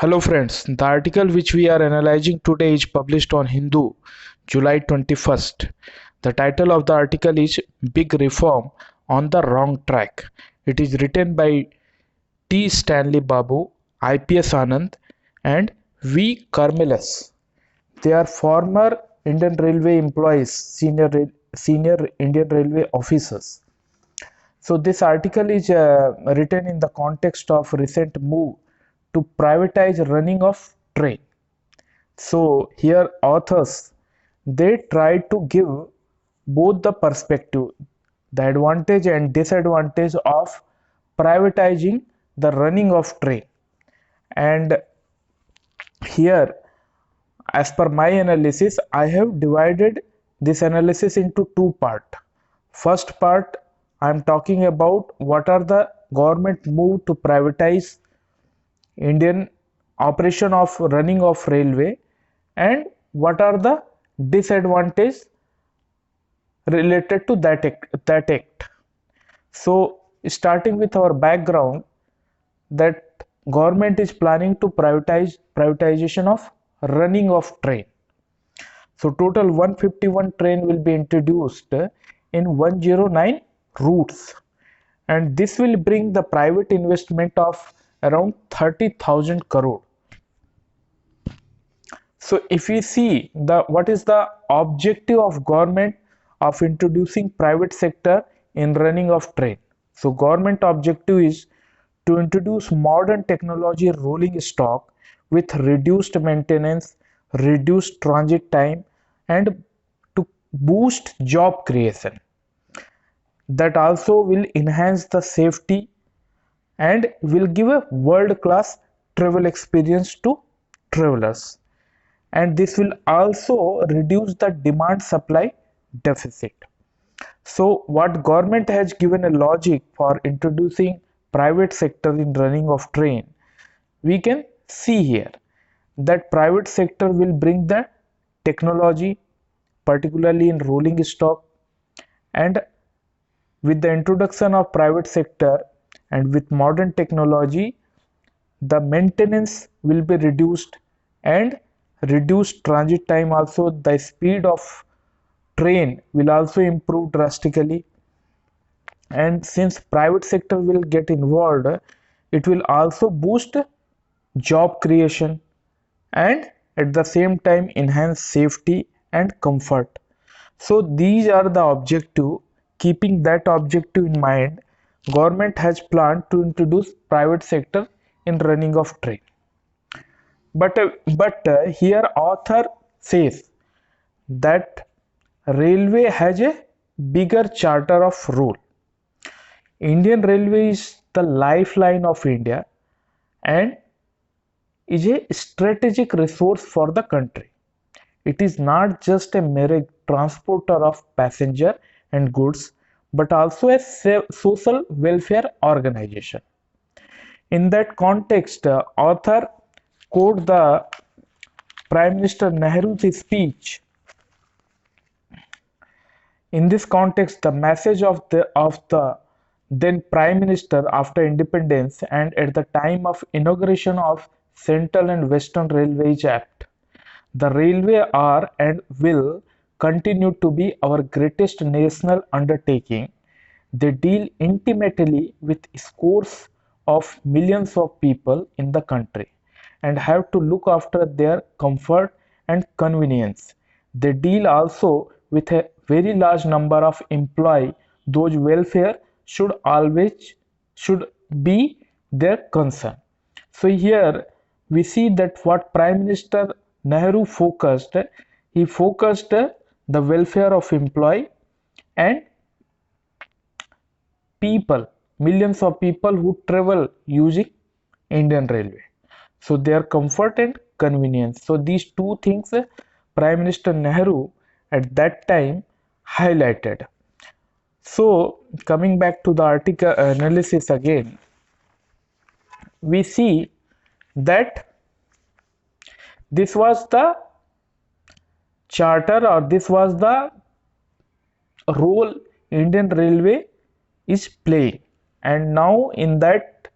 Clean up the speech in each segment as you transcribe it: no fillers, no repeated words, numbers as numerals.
Hello friends, the article which we are analyzing today is published on Hindu, July 21st. The title of the article is Big Reform on the Wrong Track. It is written by T. Stanley Babu, IPS Anand and V. Carmelas. They are former Indian Railway employees, senior Indian Railway officers. So this article is written in the context of recent move to privatize running of train. So here authors they try to give both the perspective, the advantage and disadvantage of privatizing the running of train. And here, as per my analysis, I have divided this analysis into two parts. First part, I am talking about what are the government move to privatize Indian operation of running of railway and what are the disadvantages related to that act. So starting with our background, that government is planning to privatization of running of train. So total 151 train will be introduced in 109 routes, and this will bring the private investment of around 30,000 crore. So if we see the what is the objective of government of introducing private sector in running of train. So government objective is to introduce modern technology rolling stock with reduced maintenance, reduced transit time and to boost job creation. That also will enhance the safety and will give a world class travel experience to travelers, and this will also reduce the demand supply deficit. So what government has given a logic for introducing private sector in running of train, we can see here that private sector will bring the technology particularly in rolling stock, and with the introduction of private sector and with modern technology, the maintenance will be reduced and reduced transit time, also the speed of train will also improve drastically. And since private sector will get involved, it will also boost job creation and at the same time enhance safety and comfort. So these are the objective. Keeping that objective in mind, government has planned to introduce private sector in running of train. But here author says that railway has a bigger charter of role. Indian Railway is the lifeline of India and is a strategic resource for the country. It is not just a mere transporter of passenger and goods, but also a social welfare organization. In that context, author quote the Prime Minister Nehru's speech. In this context, the message of the then Prime Minister after independence and at the time of inauguration of Central and Western Railways Act, the railway are and will continue to be our greatest national undertaking. They deal intimately with scores of millions of people in the country and have to look after their comfort and convenience. They deal also with a very large number of employees, those welfare should be their concern. So here we see that what Prime Minister Nehru focused, he focused the welfare of employee and people, millions of people who travel using Indian Railway. So their comfort and convenience. So these two things Prime Minister Nehru at that time highlighted. So coming back to the article analysis again, we see that this was the charter or this was the role Indian Railway is playing, and now in that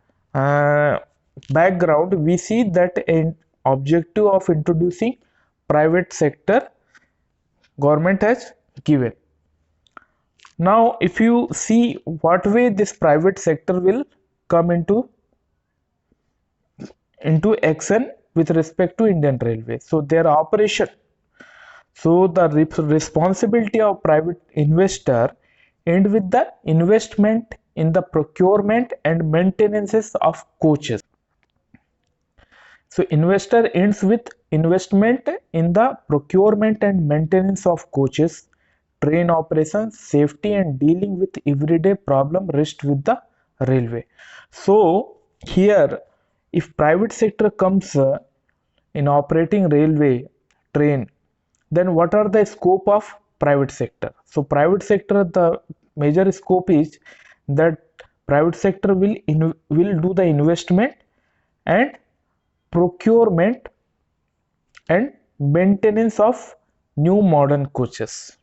background, we see that an objective of introducing private sector government has given. Now if you see what way this private sector will come into action with respect to Indian Railways. So their operation, so the responsibility of private investor end with the investment in the procurement and maintenance of coaches. So investor ends with investment in the procurement and maintenance of coaches, train operations, safety and dealing with everyday problem rest with the railway. So here if private sector comes in operating railway train, then what are the scope of private sector? So private sector, the major scope is that private sector will do the investment and procurement and maintenance of new modern coaches.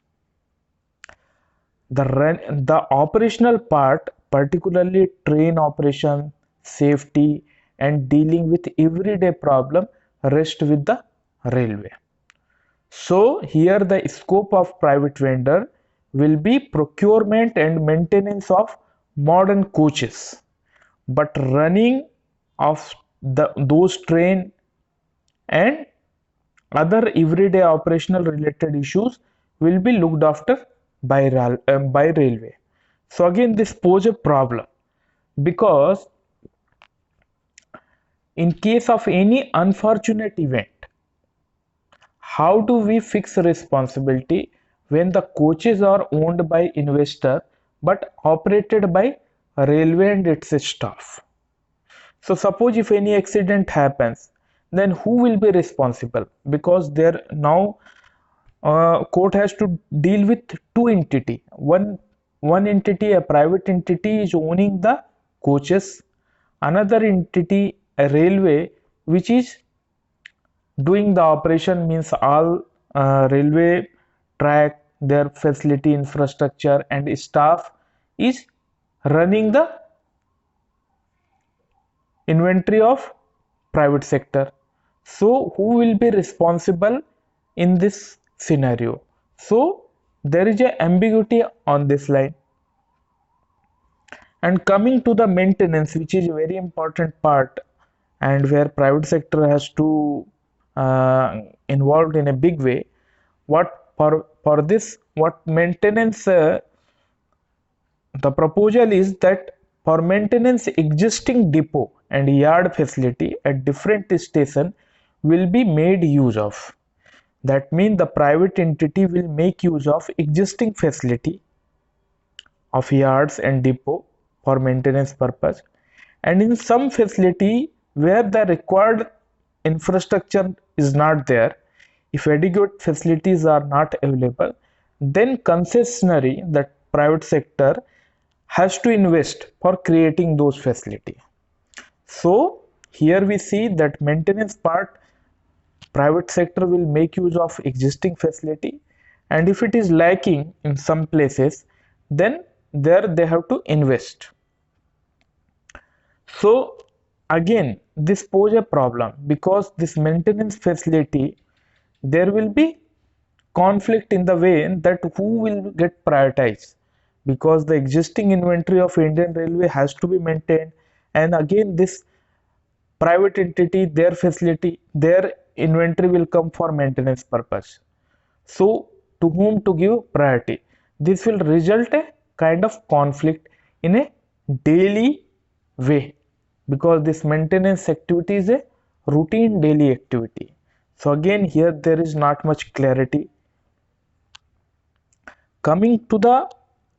The operational part, particularly train operation, safety and dealing with everyday problem rest with the railway. So here the scope of private vendor will be procurement and maintenance of modern coaches, but running of those train and other everyday operational related issues will be looked after by railway. So again this pose a problem, because in case of any unfortunate event, how do we fix responsibility when the coaches are owned by investor but operated by railway and its staff? So suppose if any accident happens, then who will be responsible? Because there now court has to deal with two entity. One entity, a private entity, is owning the coaches. Another entity, a railway, which is doing the operation, means all railway track, their facility, infrastructure and staff is running the inventory of private sector. So who will be responsible in this scenario? So there is a ambiguity on this line. And coming to the maintenance, which is a very important part and where private sector has to involved in a big way, what for this, what maintenance, the proposal is that for maintenance existing depot and yard facility at different station will be made use of. That means the private entity will make use of existing facility of yards and depot for maintenance purpose, and in some facility where the required infrastructure is not there, if adequate facilities are not available, then concessionary, that private sector, has to invest for creating those facilities. So here we see that maintenance part, private sector will make use of existing facility, and if it is lacking in some places, then there they have to invest. So again this pose a problem, because this maintenance facility, there will be conflict in the way that who will get prioritized, because the existing inventory of Indian Railway has to be maintained, and again this private entity, their facility, their inventory will come for maintenance purpose. So to whom to give priority? This will result a kind of conflict in a daily way, because this maintenance activity is a routine daily activity. So again here there is not much clarity. Coming to the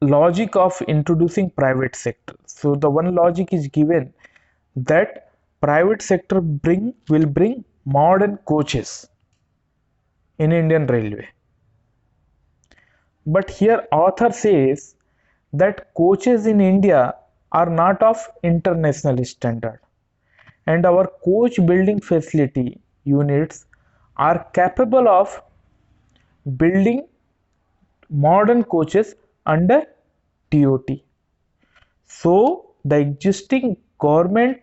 logic of introducing private sector, so the one logic is given that private sector will bring modern coaches in Indian Railway. But here author says that coaches in India are not of international standard, and our coach building facility units are capable of building modern coaches under TOT. So the existing government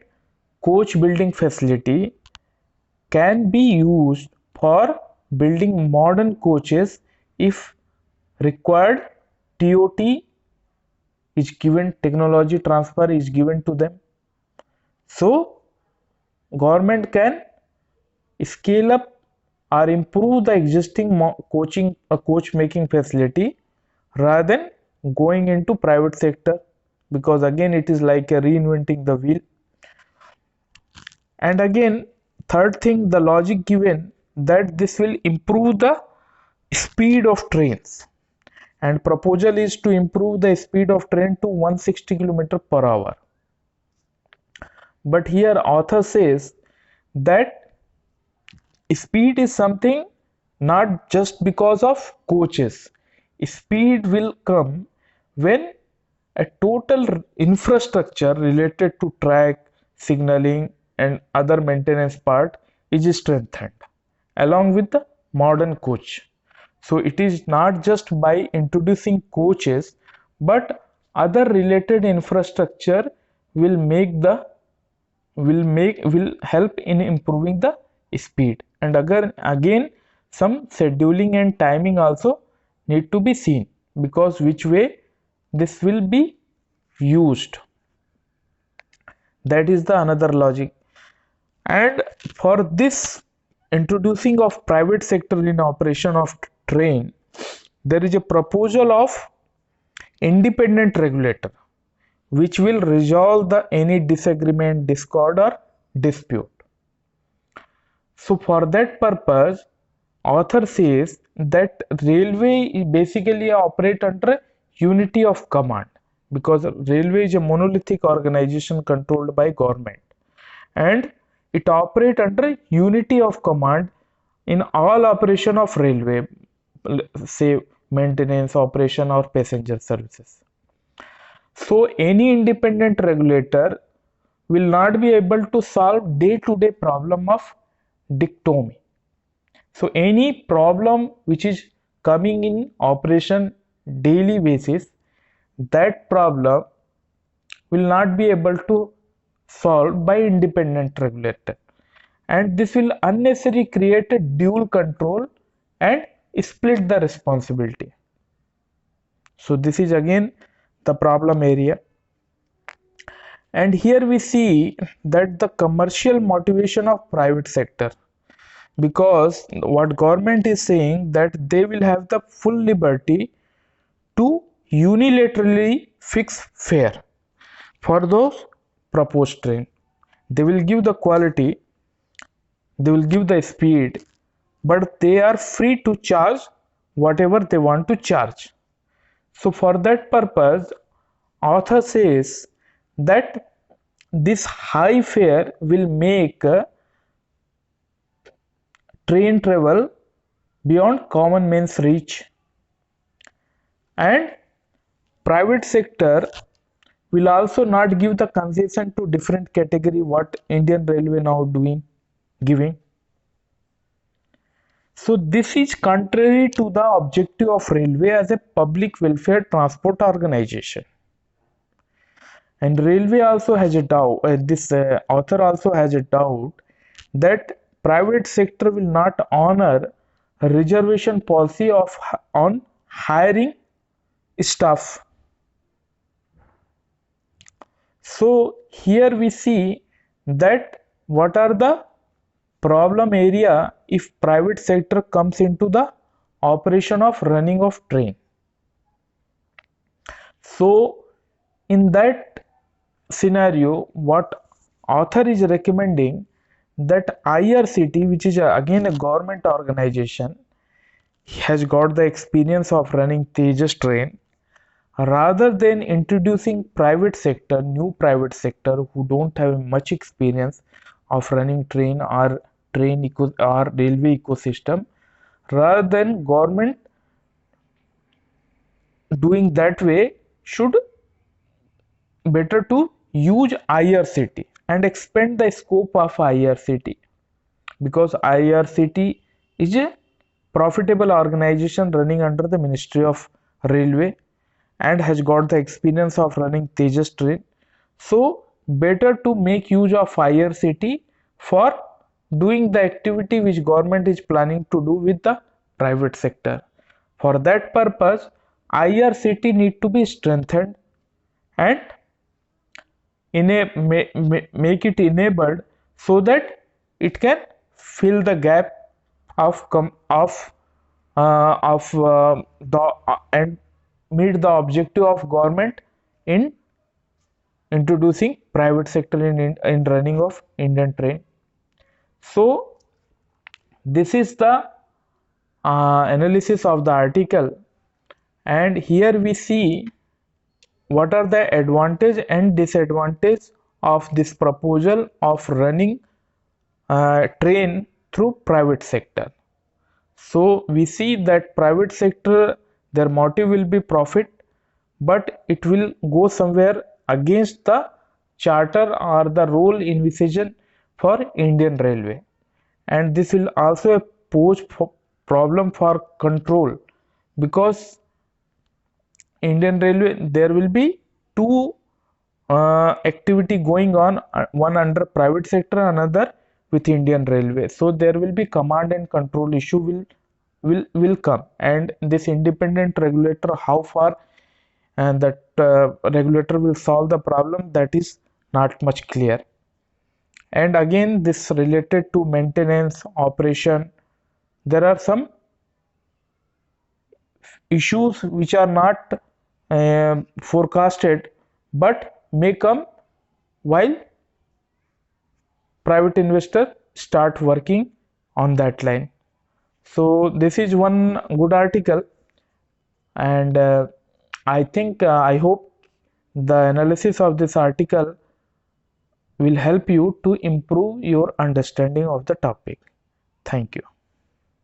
coach building facility can be used for building modern coaches if required TOT is given, technology transfer is given to them. So government can scale up or improve the existing coach making facility rather than going into private sector, because again it is like a reinventing the wheel. And again, third thing, the logic given that this will improve the speed of trains, and proposal is to improve the speed of train to 160 km per hour. But here author says that speed is something not just because of coaches. Speed will come when a total infrastructure related to track, signaling and other maintenance part is strengthened along with the modern coach. So it is not just by introducing coaches, but other related infrastructure will help in improving the speed. And again some scheduling and timing also need to be seen, because which way this will be used, that is the another logic. And for this introducing of private sector in operation of train, there is a proposal of independent regulator which will resolve the any disagreement, discord or dispute. So for that purpose, author says that railway basically operate under unity of command, because railway is a monolithic organization controlled by government, and it operate under unity of command in all operation of railway, say maintenance, operation or passenger services. So any independent regulator will not be able to solve day-to-day problem of dichotomy. So any problem which is coming in operation daily basis, that problem will not be able to solve by independent regulator, and this will unnecessarily create a dual control and split the responsibility. So this is again the problem area. And here we see that the commercial motivation of private sector, because what government is saying that they will have the full liberty to unilaterally fix fare for those proposed train. They will give the quality, they will give the speed, but they are free to charge whatever they want to charge. So for that purpose, author says that this high fare will make train travel beyond common man's reach, and private sector will also not give the concession to different category what Indian Railway now giving. So this is contrary to the objective of railway as a public welfare transport organization. And railway also has a doubt, this author also has a doubt that private sector will not honor a reservation policy on hiring staff. So here we see that what are the problem area if private sector comes into the operation of running of train. So in that scenario, what author is recommending that IRCT, which is again a government organization, has got the experience of running Tejas train, rather than introducing new private sector who don't have much experience of running train or railway ecosystem, rather than government doing that way, should better to use IRCT and expand the scope of IRCT, because IRCT is a profitable organization running under the Ministry of Railway and has got the experience of running Tejas train. So better to make use of IRCT for doing the activity which government is planning to do with the private sector. For that purpose, IRCT need to be strengthened and make it enabled so that it can fill the gap of the and meet the objective of government in introducing private sector in running of Indian train. So this is the analysis of the article, and here we see what are the advantage and disadvantage of this proposal of running train through private sector. So we see that private sector, their motive will be profit, but it will go somewhere against the charter or the role envisioned for Indian Railway, and this will also pose problem for control, because Indian Railway, there will be two activity going on, one under private sector, another with Indian Railway. So there will be command and control issue will come, and this independent regulator, how far and that regulator will solve the problem, that is not much clear. And again, this related to maintenance operation, there are some issues which are not forecasted but may come while private investor start working on that line. So this is one good article, and I hope the analysis of this article will help you to improve your understanding of the topic. Thank you.